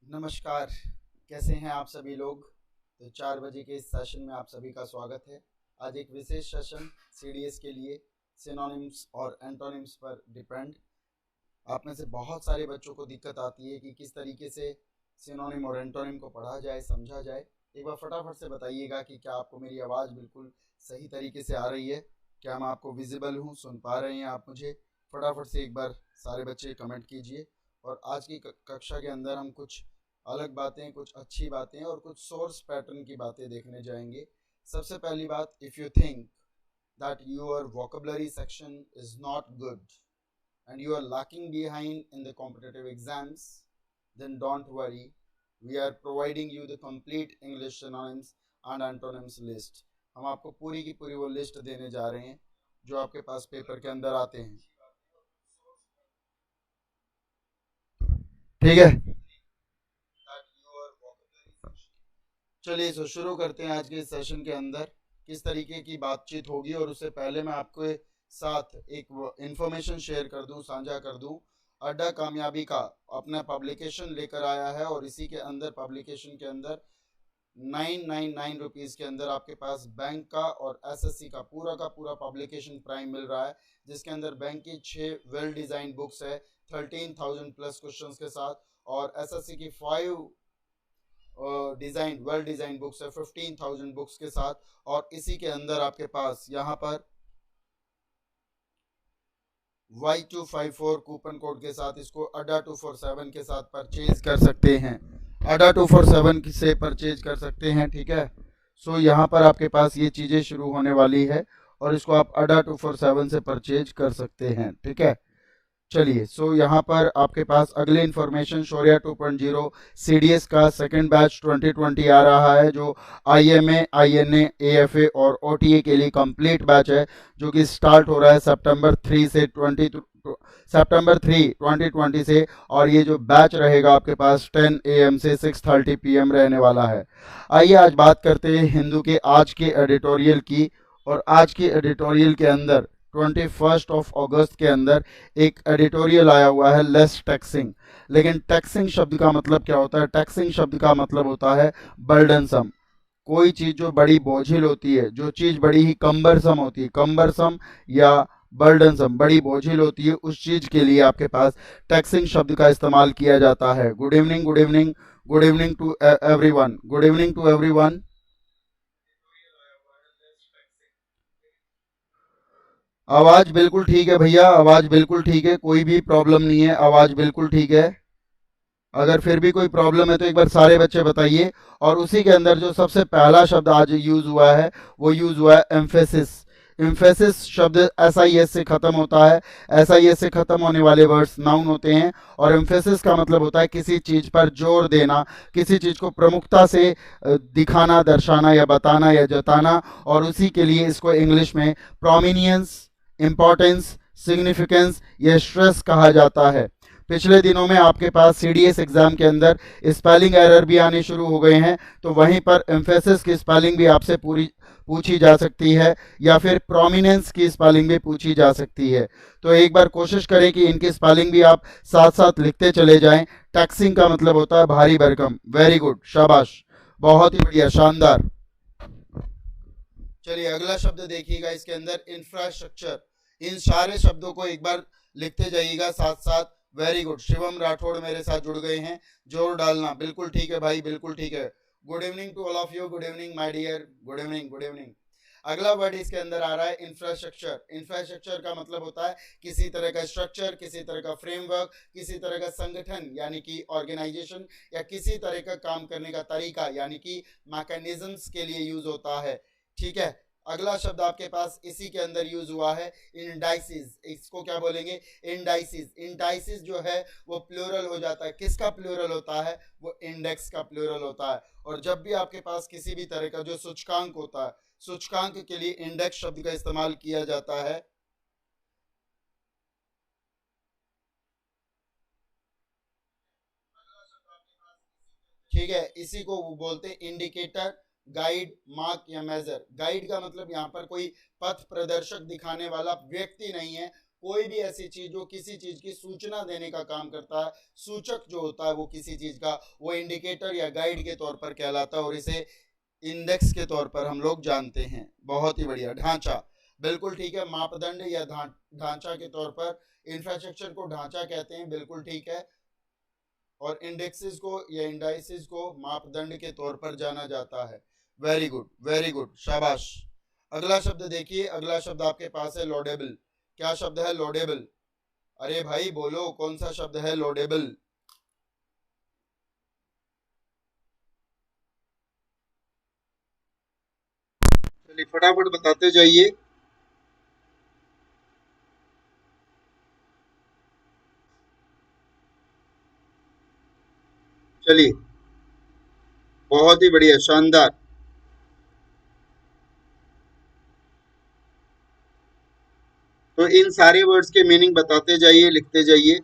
नमस्कार। कैसे हैं आप सभी लोग। तो 4 बजे के इस सेशन में आप सभी का स्वागत है। आज एक विशेष सेशन सीडीएस के लिए सिनोनिम्स और एंटोनिम्स पर डिपेंड। आप में से बहुत सारे बच्चों को दिक्कत आती है कि किस तरीके से सिनोनिम और एंटोनिम को पढ़ा जाए, समझा जाए। एक बार फटाफट से बताइएगा कि क्या आपको मेरी आवाज़ बिल्कुल सही तरीके से आ रही है, क्या मैं आपको विजिबल हूँ, सुन पा रहे हैं आप मुझे। फटाफट से एक बार सारे बच्चे कमेंट कीजिए। और आज की कक्षा के अंदर हम कुछ अलग बातें, कुछ अच्छी बातें और कुछ सोर्स पैटर्न की बातें देखने जाएंगे। सबसे पहली बात, if you think that your vocabulary section is not good and you are lacking behind in the competitive exams, then don't worry. We are providing you the complete English synonyms and antonyms list. हम आपको पूरी की पूरी वो list देने जा रहे हैं जो आपके पास पेपर के अंदर आते हैं। ठीक है, चलिए तो शुरू करते हैं आज के इस सेशन के अंदर किस तरीके की बातचीत होगी। और उससे पहले मैं आपके साथ एक इंफॉर्मेशन शेयर कर दूं, साझा कर दूं। अड्डा कामयाबी का अपना पब्लिकेशन लेकर आया है और इसी के अंदर पब्लिकेशन के अंदर 999 रुपीज़ के अंदर आपके पास बैंक का और एसएससी का पूरा पब्लिकेशन प्राइम मिल रहा है, जिसके अंदर बैंक की 6 वेल डिज़ाइन बुक्स है 13,000 प्लस क्वेश्चंस के साथ, और एसएससी की 5 वेल डिज़ाइन बुक्स है 15,000 बुक्स के साथ। और इसी के अंदर आपके पास यहाँ पर Y254 कूपन कोड के साथ इसको अड्डा 247 के साथ परचेज कर सकते हैं, अड्डा 247 से परचेज कर सकते हैं। ठीक है, सो यहाँ पर आपके पास ये चीज़ें शुरू होने वाली है और इसको आप अड्डा 247 से परचेज कर सकते हैं। ठीक है, चलिए सो यहाँ पर आपके पास अगले इन्फॉर्मेशन शौर्या 2.0 सीडीएस का सेकंड बैच 2020 आ रहा है, जो आईएमए, आईएनए, एएफए और ओटीए के लिए कंप्लीट बैच है, जो कि स्टार्ट हो रहा है सितंबर 3 2020 से। और ये जो बैच रहेगा आपके पास 10 AM से 6:30 PM रहने वाला है। आइए आज बात करते हैं हिंदू के आज के एडिटोरियल की। और आज के एडिटोरियल के अंदर 21 अगस्त के अंदर एक एडिटोरियल आया हुआ है, लेस टैक्सिंग। लेकिन टैक्सिंग शब्द का मतलब क्या होता है? टैक्सिंग शब्द का मतलब होता है बर्डनसम। कोई चीज़ जो बड़ी बोझिल होती है, जो चीज़ बड़ी ही कम्बरसम होती है, कम्बरसम या बर्डनसम, बड़ी बोझिल होती है, उस चीज़ के लिए आपके पास टैक्सिंग शब्द का इस्तेमाल किया जाता है। Good evening, good evening, good evening to everyone, good evening to everyone. आवाज़ बिल्कुल ठीक है भैया, आवाज़ बिल्कुल ठीक है, कोई भी प्रॉब्लम नहीं है, आवाज़ बिल्कुल ठीक है। अगर फिर भी कोई प्रॉब्लम है तो एक बार सारे बच्चे बताइए। और उसी के अंदर जो सबसे पहला शब्द आज यूज़ हुआ है वो यूज़ हुआ है एम्फेसिस। एम्फेसिस शब्द एस से ख़त्म होता है। एस से ख़त्म होने वाले वर्ड्स नाउन होते हैं। और एम्फेसिस का मतलब होता है किसी चीज़ पर जोर देना, किसी चीज़ को प्रमुखता से दिखाना, दर्शाना या बताना या जताना। और उसी के लिए इसको इंग्लिश में प्रोमिनियंस, इम्पोर्टेंस, सिग्निफिकेंस या स्ट्रेस कहा जाता है। पिछले दिनों में आपके पास सीडीएस एग्जाम के अंदर स्पेलिंग एरर भी आने शुरू हो गए हैं, तो वहीं पर एम्फेसिस की स्पेलिंग भी आपसे पूरी पूछी जा सकती है, या फिर प्रोमिनेंस की स्पेलिंग भी पूछी जा सकती है। तो एक बार कोशिश करें कि इनकी स्पेलिंग भी आप साथ साथ लिखते चले जाएं। टैक्सिंग का मतलब होता है भारी भरकम। वेरी गुड, शाबाश, बहुत ही बढ़िया, शानदार। चलिए अगला शब्द देखिएगा, इसके अंदर इंफ्रास्ट्रक्चर। इन सारे शब्दों को एक बार लिखते जाइएगा साथ साथ। वेरी गुड, शिवम राठौड़ मेरे साथ जुड़ गए हैं, जोर डालना। बिल्कुल ठीक है भाई, बिल्कुल ठीक है। Good evening to all of you, good evening my dear, good evening, good evening. अगला वर्ड इसके अंदर आ रहा है इंफ्रास्ट्रक्चर। इंफ्रास्ट्रक्चर का मतलब होता है किसी तरह का स्ट्रक्चर, किसी तरह का फ्रेमवर्क, किसी तरह का संगठन यानी कि ऑर्गेनाइजेशन, या किसी तरह का काम करने का तरीका यानी कि मैकेनिज्म्स के लिए यूज होता है। ठीक है, अगला शब्द आपके पास इसी के अंदर यूज हुआ है इंडाइसिस। इसको क्या बोलेंगे? इंडाइसिस। इंडाइसिस जो है वो प्लूरल हो जाता है। किसका प्लूरल होता है? वो इंडेक्स का प्लूरल होता है। और जब भी आपके पास किसी भी तरह का जो सूचकांक होता है, सूचकांक के लिए इंडेक्स शब्द का इस्तेमाल किया जाता है। ठीक है, इसी को वो बोलते हैं इंडिकेटर, गाइड, मार्क या मेजर। गाइड का मतलब यहाँ पर कोई पथ प्रदर्शक दिखाने वाला व्यक्ति नहीं है, कोई भी ऐसी चीज जो किसी चीज की सूचना देने का काम करता है, सूचक जो होता है वो किसी चीज का, वो इंडिकेटर या गाइड के तौर पर कहलाता है, और इसे इंडेक्स के तौर पर हम लोग जानते हैं। बहुत ही बढ़िया। ढांचा, बिल्कुल ठीक है। मापदंड या ढांचा के तौर पर इंफ्रास्ट्रक्चर को ढांचा कहते हैं, बिल्कुल ठीक है। और इंडेक्सेस को या इंडाइसिस को मापदंड के तौर पर जाना जाता है। वेरी गुड, वेरी गुड, शाबाश। अगला शब्द देखिए, अगला शब्द आपके पास है लॉडेबल। क्या शब्द है? लॉडेबल। अरे भाई बोलो, कौन सा शब्द है लॉडेबल? चलिए फटाफट बताते जाइए। चलिए, बहुत ही बढ़िया, शानदार। तो इन सारे वर्ड्स के मीनिंग बताते जाइए, लिखते जाइए।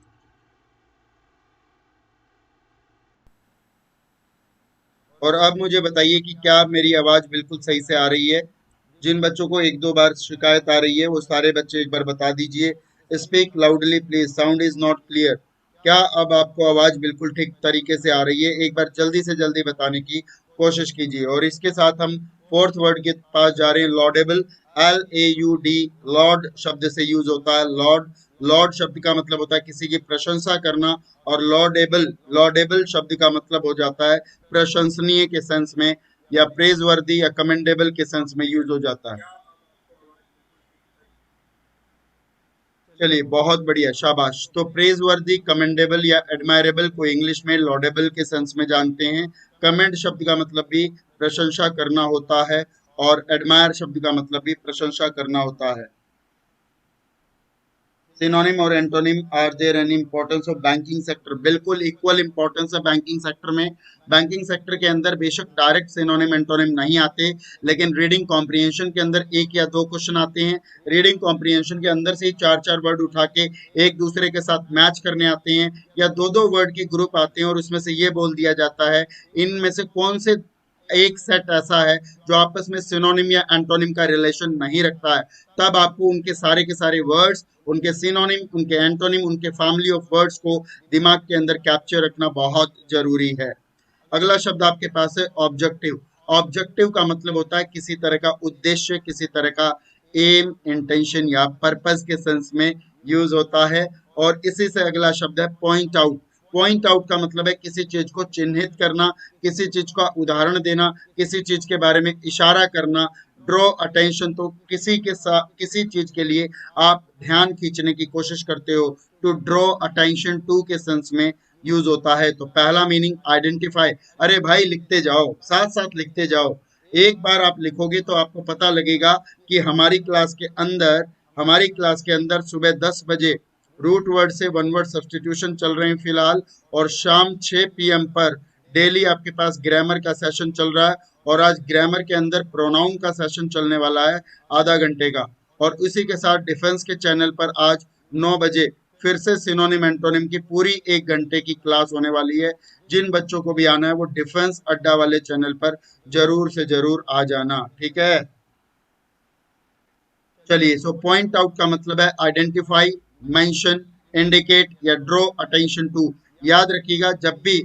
और अब मुझे बताइए कि क्या मेरी आवाज बिल्कुल सही से आ रही है? जिन बच्चों को एक दो बार शिकायत आ रही है वो सारे बच्चे एक बार बता दीजिए। Speak loudly please, sound is not clear. क्या अब आपको आवाज बिल्कुल ठीक तरीके से आ रही है? एक बार जल्दी से जल्दी बताने की कोशिश कीजिए। और इसके साथ हम फोर्थ वर्ड के पास जा रहे हैं, लॉर्डेबल। LAUD, लॉर्ड शब्द से यूज होता है, लॉर्ड। लॉर्ड शब्द का मतलब होता है किसी की प्रशंसा करना। और लॉर्डेबल, लॉर्डेबल शब्द का मतलब हो जाता है प्रशंसनीय के सेंस में, या प्रेज वर्दी या कमेंडेबल के सेंस में यूज हो जाता है। चलिए, बहुत बढ़िया, शाबाश। तो प्रेज वर्दी, कमेंडेबल या एडमायरेबल को इंग्लिश में लॉडेबल के सेंस में जानते हैं। कमेंड शब्द का मतलब भी प्रशंसा करना होता है, और एडमायर शब्द का मतलब भी प्रशंसा करना होता है। सिनोनिम और antonym, are there any importance of banking sector? बिल्कुल इक्वल इंपॉर्टेंस है बैंकिंग सेक्टर में। बैंकिंग सेक्टर के अंदर बेशक डायरेक्ट सिनोनिम एंटोनिम नहीं आते, लेकिन रीडिंग कॉम्प्रिहेंशन के अंदर एक या दो क्वेश्चन आते हैं। रीडिंग कॉम्प्रिहेंशन के अंदर से ही चार चार वर्ड उठा के एक दूसरे के साथ मैच करने आते हैं, या दो दो वर्ड के ग्रुप आते हैं और उसमें से ये बोल दिया जाता है इनमें से कौन से एक सेट ऐसा है जो आपस में सिनोनिम या एंटोनिम का रिलेशन नहीं रखता है। तब आपको उनके के सारे वर्ड्स, उनके सिनोनिम, उनके एंटोनिम, उनके फैमिली ऑफ वर्ड्स को दिमाग के अंदर कैप्चर रखना बहुत जरूरी है। अगला शब्द आपके पास है ऑब्जेक्टिव। ऑब्जेक्टिव का मतलब होता है किसी तरह का उद्देश्य, किसी तरह का एम, इंटेंशन या पर्पस के सेंस में यूज होता है। और इसी से अगला शब्द है पॉइंट आउट। पॉइंट आउट का मतलब है किसी चीज को चिन्हित करना, किसी चीज का उदाहरण देना, किसी चीज के बारे में इशारा करना। ड्रॉ अटेंशन, तो किसी के साथ किसी चीज के लिए आप ध्यान खींचने की कोशिश करते हो, टू ड्रॉ अटेंशन टू के सेंस में यूज होता है। तो पहला मीनिंग आइडेंटिफाई। अरे भाई लिखते जाओ, साथ साथ लिखते जाओ। एक बार आप लिखोगे तो आपको पता लगेगा कि हमारी क्लास के अंदर सुबह 10 बजे रूट वर्ड से वन वर्ड सब्सटीट्यूशन चल रहे हैं फिलहाल। और शाम 6 PM पर डेली आपके पास ग्रामर का सेशन चल रहा है। और आज ग्रामर के अंदर प्रोनाउन का सेशन चलने वाला है आधा घंटे का। और उसी के साथ डिफेंस के चैनल पर आज 9 बजे फिर से सिनोनिम एंटोनिम की पूरी 1 घंटे की क्लास होने वाली है। जिन बच्चों को भी आना है वो डिफेंस अड्डा वाले चैनल पर जरूर से जरूर आ जाना, ठीक है? चलिए, सो पॉइंट आउट का मतलब है आइडेंटिफाई, मेंशन, इंडिकेट या ड्रॉ अटेंशन टू। याद रखिएगा, जब भी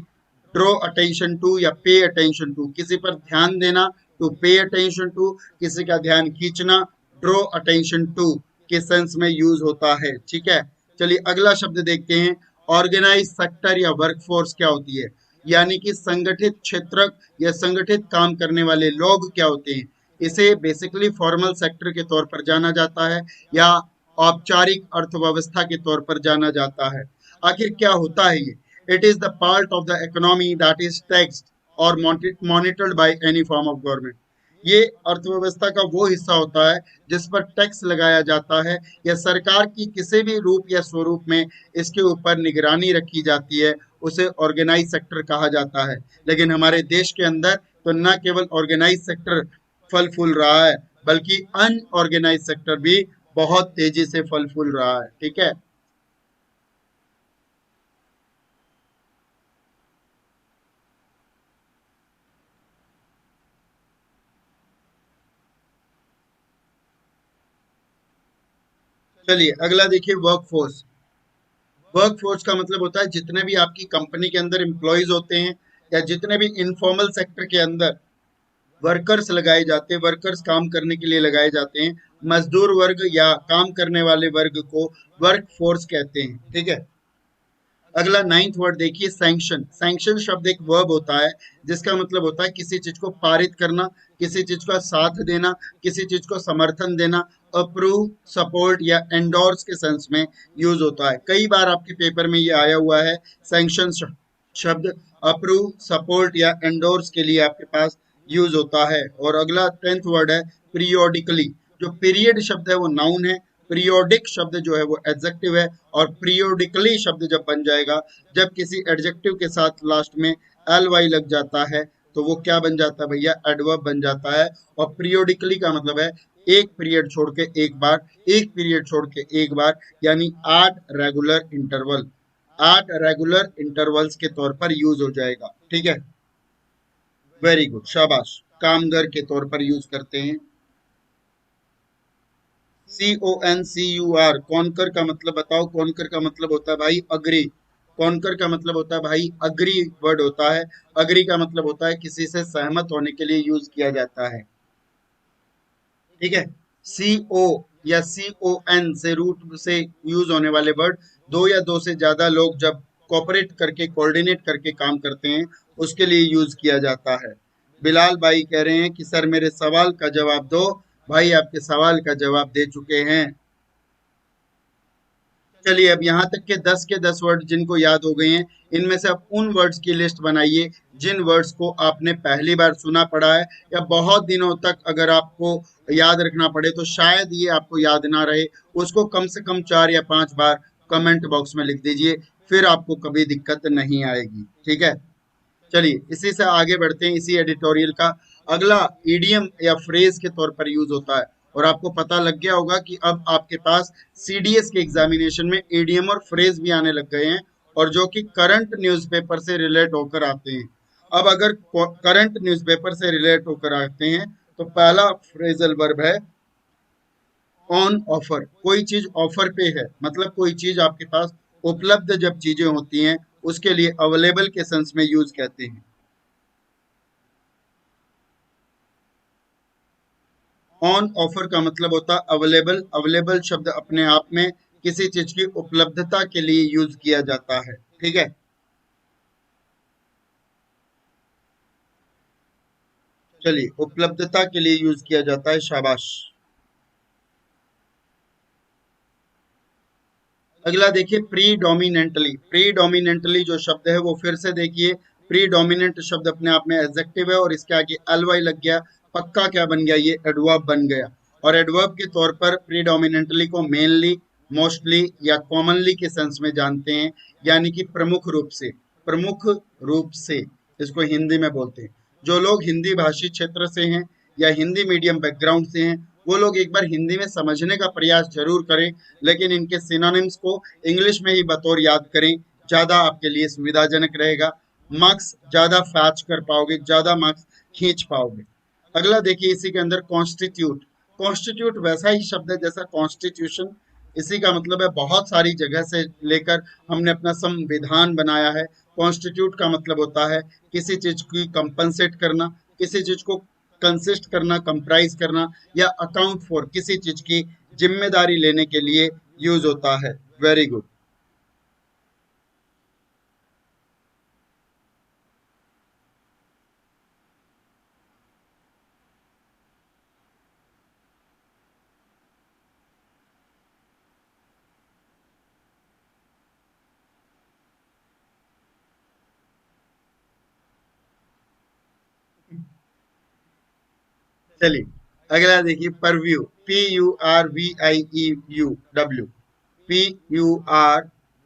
ड्रॉ अटेंशन टू या पे अटेंशन टू, किसी पर ध्यान देना, टू पे अटेंशन टू, किसी का ध्यान खींचना, ड्रॉ अटेंशन टू के सेंस में यूज होता है, ठीक है? चलिए अगला शब्द देखते हैं। ऑर्गेनाइज सेक्टर या वर्कफोर्स क्या होती है? यानी कि संगठित क्षेत्र या संगठित काम करने वाले लोग क्या होते हैं? इसे बेसिकली फॉर्मल सेक्टर के तौर पर जाना जाता है, या औपचारिक अर्थव्यवस्था के तौर पर जाना जाता है। आखिर क्या होता है ये? It is the part of the economy that is taxed और monitored by any form of government. ये अर्थव्यवस्था का वो हिस्सा होता है जिस पर टैक्स लगाया जाता है, या सरकार की किसी भी रूप या स्वरूप में इसके ऊपर निगरानी रखी जाती है, उसे ऑर्गेनाइज सेक्टर कहा जाता है। लेकिन हमारे देश के अंदर तो न केवल ऑर्गेनाइज सेक्टर फल फूल रहा है, बल्कि अनऑर्गेनाइज सेक्टर भी बहुत तेजी से फल फूल रहा है, ठीक है? चलिए अगला देखिए, वर्क फोर्स। वर्क फोर्स का मतलब होता है जितने भी आपकी कंपनी के अंदर एम्प्लॉयज होते हैं, या जितने भी इनफॉर्मल सेक्टर के अंदर वर्कर्स लगाए जाते हैं, वर्कर्स काम करने के लिए लगाए जाते हैं, मजदूर वर्ग या काम करने वाले वर्ग को वर्क फोर्स कहते हैं। ठीक है। अगला नाइन्थ वर्ड देखिए, सैंक्शन। सैंक्शन शब्द एक वर्ब होता है जिसका मतलब होता है किसी चीज को पारित करना, किसी चीज का साथ देना, किसी चीज को समर्थन देना। अप्रूव, सपोर्ट या एंडोर्स के सेंस में यूज होता है। कई बार आपके पेपर में ये आया हुआ है, सैंक्शन शब्द अप्रूव, सपोर्ट या एंडोर्स के लिए आपके पास यूज होता है। और अगला टेंथ वर्ड है, पीरियोडिकली। जो पीरियड शब्द है वो नाउन है, पीरियोडिक शब्द जो है वो एडजेक्टिव है, और पीरियोडिकली शब्द जब बन जाएगा, जब किसी एडजेक्टिव के साथ लास्ट में एल वाई लग जाता है, तो वो क्या बन जाता है भैया, एडवर्ब बन जाता है। और पीरियोडिकली का मतलब है एक पीरियड छोड़ के एक बार, एक पीरियड छोड़ के एक बार, यानी 8 रेगुलर इंटरवल, 8 रेगुलर इंटरवल्स के तौर पर यूज हो जाएगा। ठीक है, वेरी गुड, शाबाश। कामगर के तौर पर यूज करते हैं। CONCUR, कॉन्कर का मतलब बताओ। कॉन्कर का मतलब होता है भाई अग्री। कॉन्कर का मतलब होता है भाई अग्री वर्ड होता है। अग्री का मतलब होता है किसी से सहमत होने के लिए यूज किया जाता है। ठीक है। CO या CON से रूट से यूज होने वाले वर्ड, दो या दो से ज्यादा लोग जब कोऑपरेट करके, कोऑर्डिनेट करके काम करते हैं, उसके लिए यूज किया जाता है। बिलाल भाई कह रहे हैं कि सर मेरे सवाल का जवाब दो। भाई आपके सवाल का जवाब दे चुके हैं। चलिए अब यहाँ तक के 10 वर्ड जिनको याद हो गए हैं, इनमें से अब उन वर्ड्स की लिस्ट बनाइए जिन वर्ड्स को आपने पहली बार सुना पढ़ा है, या बहुत दिनों तक अगर आपको याद रखना पड़े तो शायद ये आपको याद ना रहे, उसको कम से कम 4 या 5 बार कमेंट बॉक्स में लिख दीजिए, फिर आपको कभी दिक्कत नहीं आएगी। ठीक है। चलिए इसी से आगे बढ़ते हैं। इसी एडिटोरियल का अगला ईडियम या फ्रेज के तौर पर यूज होता है। और आपको पता लग गया होगा कि अब आपके पास CDS के एग्जामिनेशन में ईडियम और फ्रेज भी आने लग गए हैं, और जो कि करंट न्यूज़पेपर से रिलेट होकर आते हैं। अब अगर करंट न्यूज़पेपर से रिलेट होकर आते हैं, तो पहला फ्रेजल वर्ब है ऑन ऑफर। कोई चीज ऑफर पे है, मतलब कोई चीज आपके पास उपलब्ध जब चीजें होती हैं, उसके लिए अवेलेबल के सेंस में यूज कहते हैं। ऑन ऑफर का मतलब होता है अवेलेबल। अवेलेबल शब्द अपने आप में किसी चीज की उपलब्धता के लिए यूज किया जाता है। ठीक है। चलिए, उपलब्धता के लिए यूज किया जाता है, शाबाश। अगला देखिए, प्रीडोमिनेंटली। प्रीडोमिनेंटली जो शब्द है वो फिर से देखिए, प्रीडोमिनेंट शब्द अपने आप में एडजेक्टिव है, और इसके आगे एलवाई लग गया, पक्का क्या बन गया, ये एडवर्ब बन गया। और एडवर्ब के तौर पर प्रीडोमिनेंटली को मेनली, मोस्टली या कॉमनली के सेंस में जानते हैं, यानी कि प्रमुख रूप से। प्रमुख रूप से इसको हिंदी में बोलते हैं। जो लोग हिंदी भाषी क्षेत्र से हैं या हिंदी मीडियम बैकग्राउंड से हैं, वो लोग एक बार हिंदी में समझने का प्रयास जरूर करें, लेकिन इनके सिनोनिम्स को इंग्लिश में ही बतौर याद करें, ज़्यादा आपके लिए सुविधाजनक रहेगा। मार्क्स ज़्यादा फैच कर पाओगे, ज़्यादा मार्क्स खींच पाओगे। अगला देखिए, इसी के अंदर कॉन्स्टिट्यूट। कॉन्स्टिट्यूट वैसा ही शब्द है जैसा कॉन्स्टिट्यूशन। इसी का मतलब है बहुत सारी जगह से लेकर हमने अपना संविधान बनाया है। कॉन्स्टिट्यूट का मतलब होता है किसी चीज की कंपनसेट करना, किसी चीज को कंसिस्ट करना, कंप्राइज करना, या अकाउंट फॉर, किसी चीज की जिम्मेदारी लेने के लिए यूज होता है। Very good. चलिए अगला देखिए, परव्यू। PURVIEU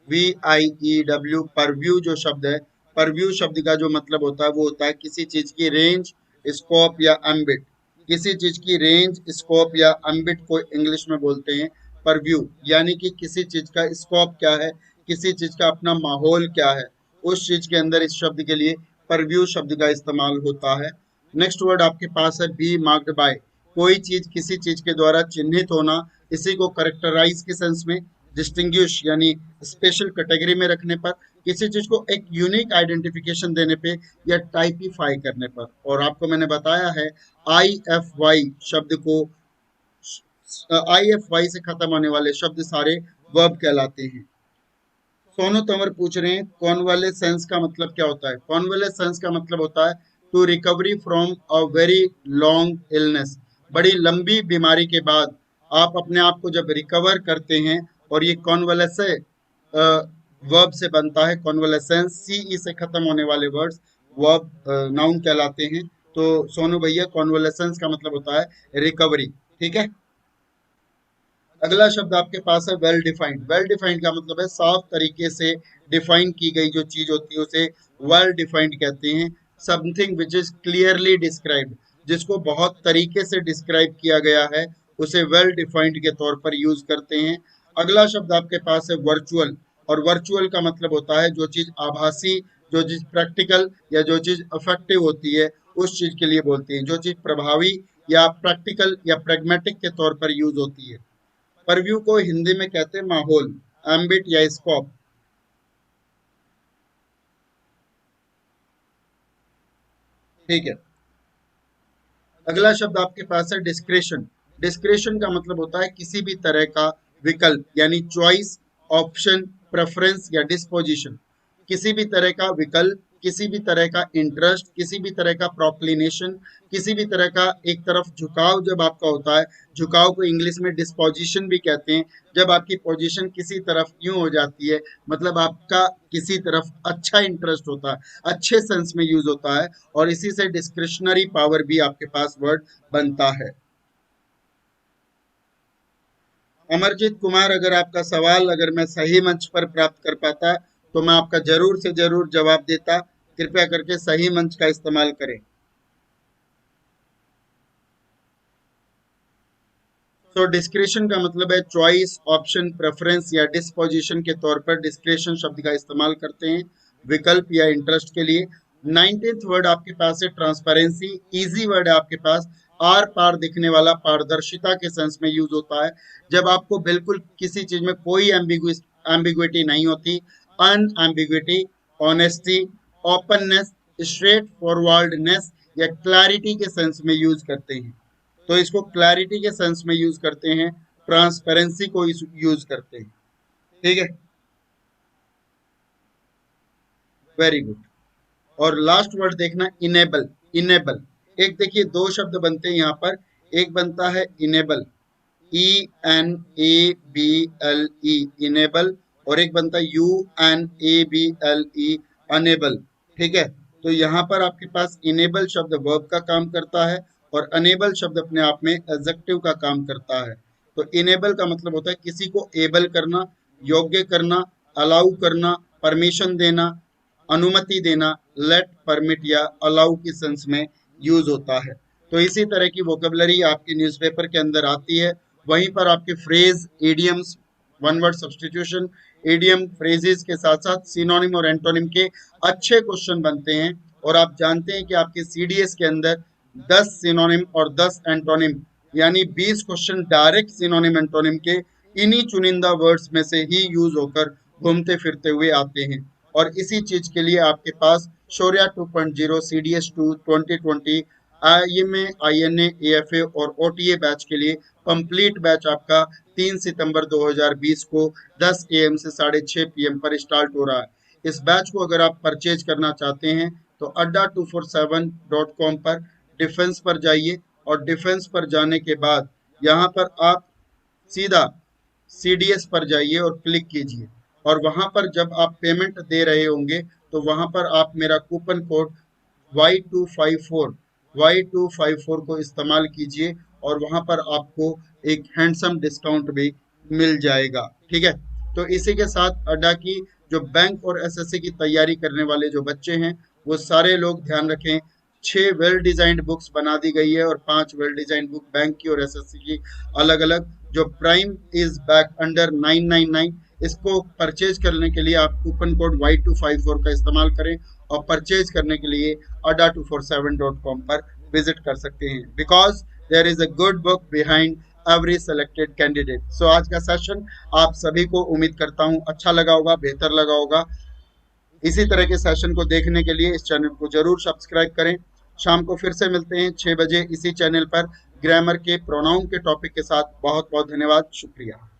PURVIEW, परव्यू जो शब्द है, परव्यू शब्द का जो मतलब होता है वो होता है किसी चीज की रेंज, स्कोप या एम्बिट। किसी चीज की रेंज, स्कोप या एम्बिट को इंग्लिश में बोलते हैं परव्यू, यानी कि किसी चीज का स्कोप क्या है, किसी चीज का अपना माहौल क्या है, उस चीज के अंदर इस शब्द के लिए परव्यू शब्द का इस्तेमाल होता है। नेक्स्ट वर्ड आपके पास है बी मार्क्ड बाय। कोई चीज, किसी चीज के द्वारा चिन्हित होना इसी को करेक्टराइज के सेंस में, डिस्टिंग्विश यानी स्पेशल कैटेगरी में रखने पर, किसी चीज को एक यूनिक आइडेंटिफिकेशन देने पे या टाइपिफाई करने पर। और आपको मैंने बताया है IFY शब्द को, IFY से खत्म होने वाले शब्द सारे वर्ब कहलाते हैं। सोनू तंवर पूछ रहे हैं कॉन्वालेसेंस का मतलब क्या होता है। कॉन्वालेसेंस का मतलब होता है to recovery from a very long illness. बड़ी लंबी बीमारी के बाद आप अपने आप को जब रिकवर करते हैं, और ये कॉन्वालेसे वर्ब से बनता है, कॉन्वालेसेंस CE से खत्म होने वाले वर्ड्स वर्ब नाउन कहलाते हैं। तो सोनू भैया कॉन्वालेसेंस का मतलब होता है रिकवरी। ठीक है, अगला शब्द आपके पास है वेल डिफाइंड। वेल डिफाइंड का मतलब है साफ तरीके से डिफाइन की गई जो चीज होती है उसे वेल डिफाइंड कहते हैं। Something which is clearly described, जिसको बहुत तरीके से डिस्क्राइब किया गया है उसे वेल डिफाइंड के तौर पर यूज करते हैं। अगला शब्द आपके पास है वर्चुअल, और वर्चुअल का मतलब होता है जो चीज आभासी, जो चीज प्रैक्टिकल या जो चीज इफेक्टिव होती है उस चीज के लिए बोलते हैं, जो चीज प्रभावी या प्रैक्टिकल या प्रैग्मेटिक के तौर पर यूज होती है। परव्यू को हिंदी में कहते हैं माहौल, एम्बिट या स्कोप। ठीक है, अगला शब्द आपके पास है डिस्क्रेशन। डिस्क्रेशन का मतलब होता है किसी भी तरह का विकल्प, यानी चॉइस, ऑप्शन, प्रेफरेंस या डिस्पोजिशन। किसी भी तरह का विकल्प, किसी भी तरह का इंटरेस्ट, किसी भी तरह का प्रोक्लिनेशन, किसी भी तरह का एक तरफ झुकाव जब आपका होता है, झुकाव को इंग्लिश में डिस्पोजिशन भी कहते हैं। जब आपकी पोजीशन किसी तरफ यूं हो जाती है, मतलब आपका किसी तरफ अच्छा इंटरेस्ट होता है, अच्छे सेंस में यूज होता है, और इसी से डिस्क्रिशनरी पावर भी आपके पास वर्ड बनता है। अमरजीत कुमार, अगर आपका सवाल अगर मैं सही मंच पर प्राप्त कर पाता तो मैं आपका जरूर से जरूर जवाब देता। कृपया करके सही मंच का इस्तेमाल करें। तो डिस्क्रिशन का मतलब है चॉइस, ऑप्शन, प्रेफरेंस या डिस्पोजिशन के तौर पर डिस्क्रिशन शब्द का इस्तेमाल करते हैं विकल्प या इंटरेस्ट के लिए। 19th वर्ड आपके पास है ट्रांसपेरेंसी। इजी वर्ड है आपके पास, आर पार दिखने वाला, पारदर्शिता के सेंस में यूज होता है जब आपको बिल्कुल किसी चीज में कोई एम्बिग्विटी नहीं होती। अनएम्बिग्विटी, ऑनेस्टी, ओपननेस, स्ट्रेट फॉरवर्डनेस या क्लैरिटी के सेंस में यूज करते हैं। तो इसको क्लैरिटी के सेंस में यूज करते हैं, ट्रांसपेरेंसी को यूज करते हैं। ठीक है, वेरी गुड। और लास्ट वर्ड देखना इनेबल। इनेबल, एक देखिए दो शब्द बनते हैं यहाँ पर, एक बनता है इनेबल, ENABLE, इनेबल, और एक बनता है UNABLE, अनेबल। ठीक है, तो यहाँ पर आपके पास इनेबल शब्द वर्ब का काम करता है और अनेबल शब्द अपने आप में एडजेक्टिव का काम करता है। तो इनेबल का मतलब होता है किसी को एबल करना, योग्य करना, अलाउ करना, परमिशन देना, अनुमति देना, लेट, परमिट या अलाउ की सेंस में यूज होता है। तो इसी तरह की वोकेबलरी आपके न्यूज़पेपर के अंदर आती है। वहीं पर आपके phrase, idioms, one word substitution, idiom, phrases के साथ साथ सिनोनिम और एंटोनिम के अच्छे क्वेश्चन बनते हैं। और आप जानते हैं कि आपके CDS के अंदर 10 सिनोनिम और 10 एंटोनिम यानी 20 क्वेश्चन डायरेक्ट सिनोनिम एंटोनिम के इन्हीं चुनिंदा वर्ड्स में से ही यूज होकर घूमते फिरते हुए आते हैं। और इसी चीज के लिए आपके पास Shaurya 2.0 CDS2 2020 IMA, INA, AFA और OTA बैच के लिए कंप्लीट बैच आपका 3 सितंबर 2020 को 10 AM से 6:30 PM पर स्टार्ट हो रहा है। इस बैच को अगर आप परचेज करना चाहते हैं तो adda247.com पर डिफेंस पर जाइए, और डिफेंस पर जाने के बाद यहाँ पर आप सीधा CDS पर जाइए और क्लिक कीजिए, और वहां पर जब आप पेमेंट दे रहे होंगे तो वहां पर आप मेरा कूपन कोड Y254 को इस्तेमाल कीजिए, और वहां पर आपको एक हैंडसम डिस्काउंट भी मिल जाएगा। ठीक है, तो इसी के साथ अड्डा की जो बैंक और SSC की तैयारी करने वाले जो बच्चे हैं वो सारे लोग ध्यान रखें, 6 वेल डिजाइंड बुक्स बना दी गई है और 5 वेल डिजाइंड बुक बैंक की और SSC की अलग अलग। जो प्राइम इज बैक अंडर 999, इसको परचेज करने के लिए आप कूपन कोड Y254 का इस्तेमाल करें, और परचेज करने के लिए adda247.com पर विजिट कर सकते हैं, because there is a good book behind every selected candidate. So आज का सेशन आप सभी को उम्मीद करता हूं अच्छा लगा होगा, बेहतर लगा होगा। इसी तरह के सेशन को देखने के लिए इस चैनल को जरूर सब्सक्राइब करें। शाम को फिर से मिलते हैं 6 बजे इसी चैनल पर ग्रामर के प्रोनाउन के टॉपिक के साथ। बहुत बहुत धन्यवाद, शुक्रिया।